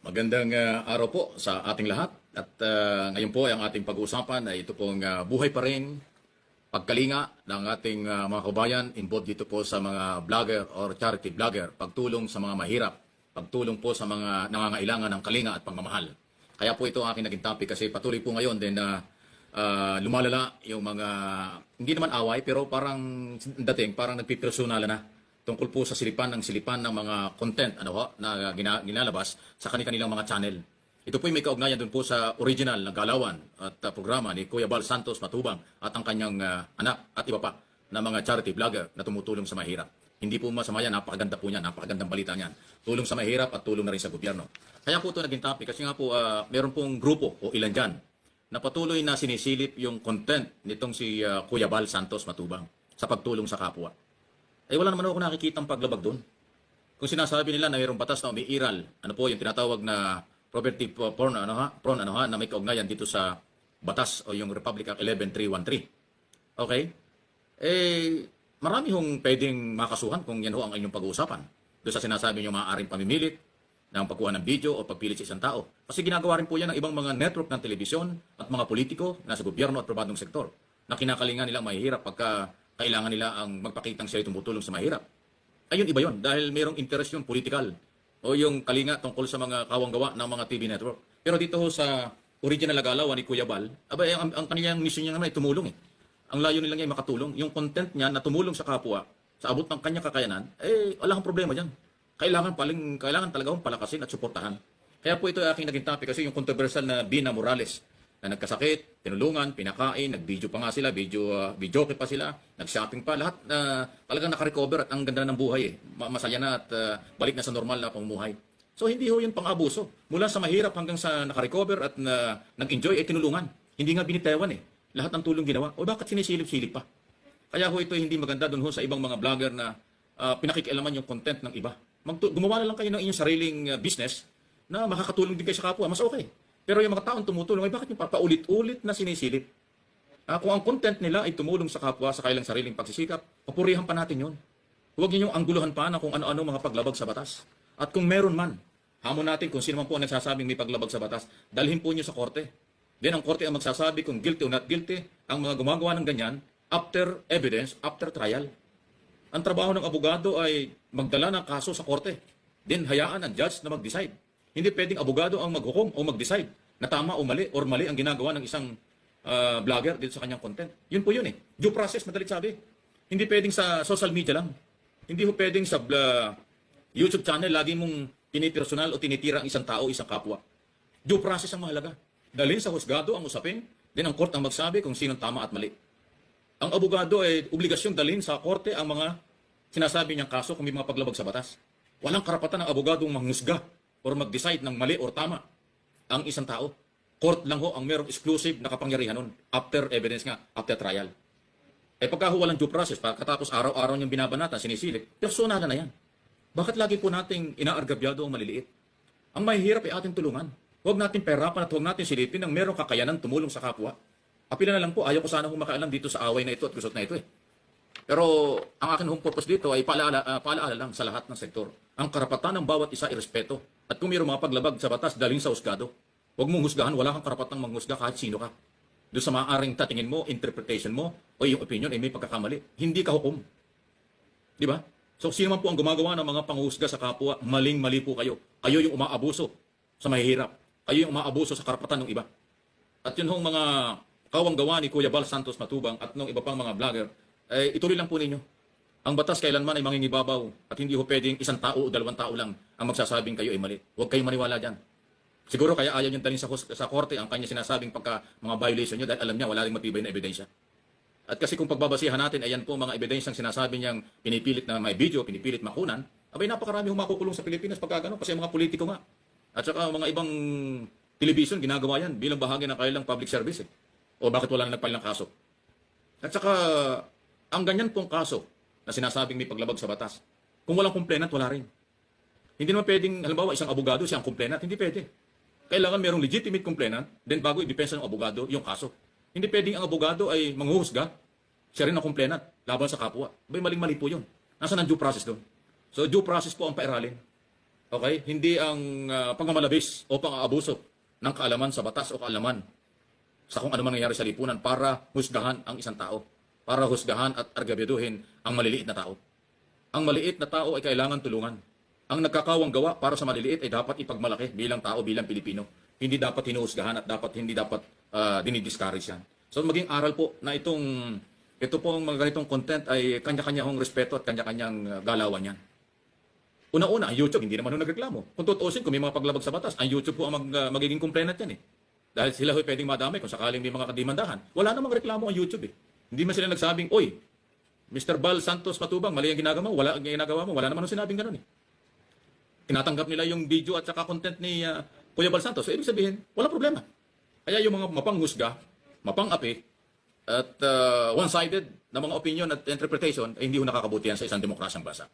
Magandang araw po sa ating lahat. At ngayon po ay ang ating pag-uusapan ay ito pong buhay pa rin, pagkalinga ng ating mga kabayan involved dito po sa mga vlogger or charity vlogger, pagtulong sa mga mahirap, pagtulong po sa mga nangangailangan ng kalinga at pagmamahal. Kaya po ito ang aking naging topic kasi patuloy po ngayon din na lumalala yung mga, hindi naman away, pero parang dating, parang nagpipersonalan na tungkol po sa silipan ng mga content na ginalabas sa kanilang mga channel. Ito po ay may kaugnayan dun po sa original na galawan at programa ni Kuya Bal Santos Matubang at ang kanyang anak at iba pa na mga charity vlogger na tumutulong sa mahirap. Hindi po masama yan, napakaganda po niyan, napakagandang balita niyan. Tulong sa mahirap at tulong na rin sa gobyerno. Kaya po ito naging topic kasi nga po meron pong grupo o ilan dyan na patuloy na sinisilip yung content nitong si Kuya Bal Santos Matubang sa pagtulong sa kapwa. Wala naman ako nakikita ang paglabag doon. Kung sinasabi nila na mayroong batas na umiiral, ano po yung tinatawag na poverty porn, na may kaugnayan dito sa batas o yung Republic Act 11313. Okay? Marami hong pwedeng makasuhan kung yan ho ang inyong pag-uusapan. Doon sa sinasabi nyo maaaring pamimilit ng pagkuha ng video o pagpilit sa isang tao. Kasi ginagawa rin po yan ng ibang mga network ng telebisyon at mga politiko na sa gobyerno at pribadong sektor na kinakalingan nilang mahihirap pagka kailangan nila ang magpakitang sila tumutulong sa mahirap. Ayun, iba yun. Dahil mayroong interest yung political o yung kalinga tungkol sa mga kawanggawa ng mga TV network. Pero dito ho sa original na galawan ni Kuya Bal, ang kanilang mission niya naman ay tumulong. Ang layo nila niya ay makatulong. Yung content niya na tumulong sa kapwa, sa abot ng kanya kakayanan, wala kang problema dyan. Kailangan talaga palakasin at suportahan. Kaya po ito ay aking naging topic kasi yung controversial na Bina Morales na nagkasakit, tinulungan, pinakain, nag-video pa nga sila, video pa sila, nag-shopping pa, lahat talagang nakarecover at ang ganda ng buhay. Masaya na at balik na sa normal na pamumuhay. So hindi ho yun pang-abuso. Mula sa mahirap hanggang sa nakarecover at nag-enjoy ay tinulungan. Hindi nga binitewan Lahat ng tulong ginawa. O bakit sinisilip-silip pa? Kaya ho ito hindi maganda doon ho sa ibang mga vlogger na pinakikialaman yung content ng iba. Gumawa na lang kayo ng inyong sariling business na makakatulong din kayo sa kapwa. Mas okay. Pero yung mga taong tumutulong, bakit yung paulit-ulit na sinisilip? Kung ang content nila ay tumulong sa kapwa sa kailang sariling pagsisikap, papurihan pa natin yun. Huwag ninyong angguluhan pa na kung ano-ano mga paglabag sa batas. At kung meron man, hamon natin kung sino man po ang nagsasabing may paglabag sa batas, dalhin po niyo sa korte. Then ang korte ang magsasabi kung guilty o not guilty ang mga gumagawa ng ganyan after evidence, after trial. Ang trabaho ng abogado ay magdala ng kaso sa korte. Then hayaan ang judge na mag-decide. Hindi pwedeng abogado ang maghukom o mag-decide na tama o mali or mali ang ginagawa ng isang vlogger dito sa kanyang content. Yun po yun Due process, madalit sabi. Hindi pwedeng sa social media lang. Hindi po pwedeng sa YouTube channel lagi mong tinipersonal o tinitira ang isang tao, isang kapwa. Due process ang mahalaga. Dalhin sa husgado ang usapin, din ang court ang magsabi kung sinong tama at mali. Ang abogado ay obligasyong dalhin sa korte ang mga sinasabi niyang kaso kung may mga paglabag sa batas. Walang karapatan ng abogadong manghusga or mag-decide ng mali or tama ang isang tao. Court lang ho ang merong exclusive na kapangyarihan nun. After evidence nga, after trial. Pagka ho walang due process, pagkatapos araw-araw niyang binabanatan, sinisilip, personalan na yan. Bakit lagi po nating inaargabyado ang maliliit? Ang mahihirap ay ating tulungan. Huwag natin perapan at huwag natin silipin ng merong kakayanan tumulong sa kapwa. Apila na lang po, ayaw ko sana makaalam dito sa away na ito at gusot na ito Pero ang akin home purpose dito ay paalaala lang sa lahat ng sektor. Ang karapatan ng bawat isa ay respeto. At kung mayroong mga paglabag sa batas, daling sa husgado. Huwag mong husgahan, wala kang karapatang manghusga kahit sino ka. Doon sa maaaring tatingin mo, interpretation mo, o yung opinion ay may pagkakamali. Hindi ka hukom. Di ba? So sino man po ang gumagawa ng mga panghusga sa kapwa, maling-mali po kayo. Kayo yung umaabuso sa mahihirap. Kayo yung umaabuso sa karapatan ng iba. At yun hong mga kawanggawa ni Kuya Bal Santos Matubang at ng iba pang mga vlogger, ituloy lang po ninyo. Ang batas kailanman ay mangingibabaw at hindi ho pwedeng isang tao o dalawang tao lang ang magsasabing kayo ay mali. Huwag kayong maniwala dyan. Siguro kaya ayaw niyang dalhin sa korte ang kanya sinasabing pagka mga violation niyo dahil alam niya wala ring matibay na ebidensya. At kasi kung pagbabasihan natin, ayan po mga ebidensyang sinasabi niyang pinipilit na may video, pinipilit makunan, napakarami humakukulong sa Pilipinas pagka gano'n kasi mga politiko nga. At saka mga ibang television ginagawa yan bilang bahagi ng kanilang public service. O bakit wala na nagpail ng kaso? At saka ang ganyan pong kaso na sinasabing may paglabag sa batas. Kung walang complainant, wala rin. Hindi naman pwedeng, halimbawa, isang abogado siyang complainant. Hindi pwede. Kailangan merong legitimate complainant, then bago i-depensa ng abogado yung kaso. Hindi pwedeng ang abogado ay manghuhusga, siya rin ang complainant, laban sa kapwa. Maling-mali po yun. Nasaan ang due process doon? So, due process po ang pairalin. Okay? Hindi ang pangmamalabis o pang-aabuso ng kaalaman sa batas o kaalaman sa kung ano man nangyayari sa lipunan para husgahan ang isang tao, para husgahan at argabyatuhin ang maliliit na tao. Ang maliit na tao ay kailangan tulungan. Ang nagkakawang gawa para sa maliliit ay dapat ipagmalaki bilang tao, bilang Pilipino. Hindi dapat hinuhusgahan at hindi dapat dinidiscourage yan. So maging aral po na ito pong mga ganitong content ay kanya-kanya hong respeto at kanya-kanyang galawan yan. Una-una, ang YouTube, hindi naman ho nagreklamo. Kung tutuusin, kung may mga paglabag sa batas, ang YouTube po ang magiging complainant yan eh. Dahil sila ho pwedeng madamay kung sakaling may mga kadimandahan. Wala namang reklamo ang YouTube eh. Hindi man sila nagsabing, oy, Mr. Bal Santos Matubang, mali ang ginagawa mo, wala ang ginagawa mo, wala naman ho sinabing ganun eh. Tinatanggap nila yung video at saka content ni Kuya Bal Santos. So, ibig sabihin, walang problema. Kaya yung mga mapanghusga, mapang-api, at one-sided na mga opinion at interpretation, ay hindi ho nakakabuti yan sa isang demokrasyang bansa.